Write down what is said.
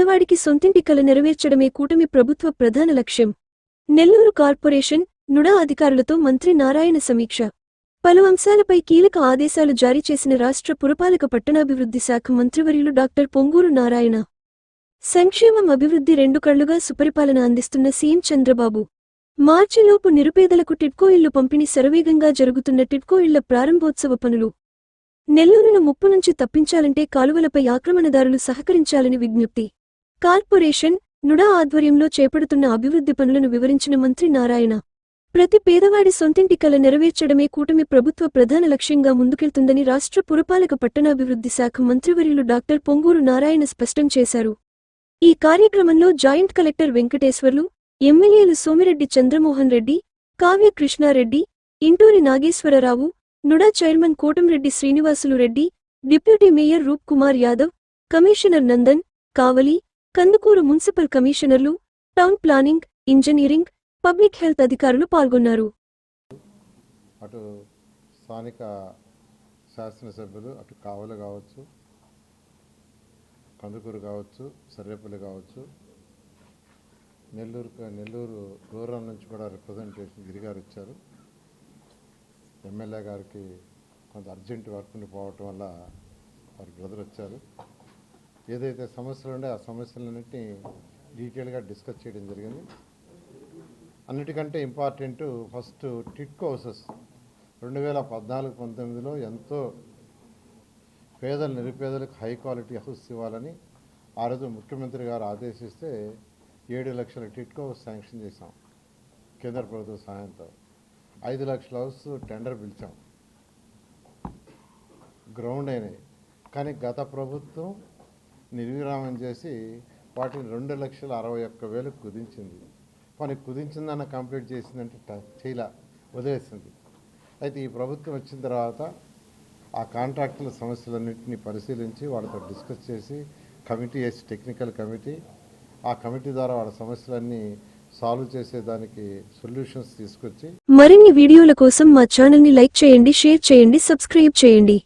పేదవాడికి సొంతింటి కల నెరవేర్చడమే కూటమి ప్రభుత్వ ప్రధాన లక్ష్యం. నెల్లూరు కార్పొరేషన్, నుడా అధికారులతో మంత్రి నారాయణ సమీక్ష. పలు అంశాలపై కీలక ఆదేశాలు జారీ చేసిన రాష్ట్ర పురపాలక పట్టణాభివృద్ధి శాఖ మంత్రివర్యులు డాక్టర్ పొంగూరు నారాయణ. సంక్షేమం అభివృద్ధి రెండు కళ్లుగా సుపరిపాలన అందిస్తున్న సీఎం చంద్రబాబు. మార్చిలోపు నిరుపేదలకు టిడ్కో ఇళ్లు పంపిణీ శరవేగంగా జరుగుతున్న టిడ్కో ఇళ్ల ప్రారంభోత్సవ పనులు. నెల్లూరును ముప్పు నుంచి తప్పించాలంటే కాలువలపై ఆక్రమణదారులు సహకరించాలని విజ్ఞప్తి. కార్పొరేషన్, నుడా ఆధ్వర్యంలో చేపడుతున్న అభివృద్ధి పనులను వివరించిన మంత్రి నారాయణ. ప్రతి పేదవాడి సొంతింటి కల నెరవేర్చడమే కూటమి ప్రభుత్వ ప్రధాన లక్ష్యంగా ముందుకెళ్తుందని రాష్ట్ర పురపాలక పట్టణాభివృద్ధి శాఖ మంత్రివర్యులు డాక్టర్ పొంగూరు నారాయణ స్పష్టం చేశారు. ఈ కార్యక్రమంలో జాయింట్ కలెక్టర్ వెంకటేశ్వర్లు, ఎమ్మెల్యేలు Somireddy Chandramohan Reddy, Kavya Krishnareddy, Inturi Nageswararao, NUDA chairman Kotamreddy Srinivasulu Reddy, deputy mayor Roop Kumar Yadav, commissioner Nandan, Kavali, Kandukur municipal కమిషనర్లు, town planning, engineering, public health అధికారులు పాల్గొన్నారు. అటు స్థానిక శాసనసభ్యులు, అటు కావలి కావచ్చు, కందుకూరు కావచ్చు, సర్వేపల్లి కావచ్చు, నెల్లూరు రూరల్ నుంచి కూడా రిప్రజెంటేషన్ గిరిగారు ఇచ్చారు. ఎమ్మెల్యే గారికి కొంత అర్జెంట్ వర్క్ ఉండి పోవటం వల్ల వారి బ్రదర్ వచ్చారు. ఏదైతే సమస్యలు ఉండే ఆ సమస్యలన్నింటినీ డీటెయిల్గా డిస్కస్ చేయడం జరిగింది. అన్నిటికంటే ఇంపార్టెంట్ ఫస్ట్ టిడ్కో హౌసెస్ 2014-19లో ఎంతో నిరుపేదలకు హై క్వాలిటీ హౌస్ ఇవ్వాలని ఆ రోజు ముఖ్యమంత్రి గారు ఆదేశిస్తే 7 లక్షల టిడ్కో హౌస్ శాంక్షన్ చేశాం కేంద్ర ప్రభుత్వ సహాయంతో. 5 లక్షల హౌస్ టెండర్ పిలిచాం, గ్రౌండ్ అయినాయి. కానీ గత ప్రభుత్వం నిర్విరామం చేసి వాటిని 2,61,000 కుదించింది. కానీ కుదించిందన్న కంప్లీట్ చేసిందంటే చేయలా, వదిలేసింది. అయితే ఈ ప్రభుత్వం వచ్చిన తర్వాత ఆ కాంట్రాక్టుల సమస్యలన్నింటినీ పరిశీలించి వాళ్ళతో డిస్కస్ చేసి కమిటీ వేసి, టెక్నికల్ కమిటీ, ఆ కమిటీ ద్వారా వాళ్ళ సమస్యలన్నీ సాల్వ్ చేసేదానికి సొల్యూషన్స్ తీసుకొచ్చి. మరిన్ని వీడియోల కోసం మా ఛానల్ని లైక్ చేయండి, షేర్ చేయండి, సబ్స్క్రైబ్ చేయండి.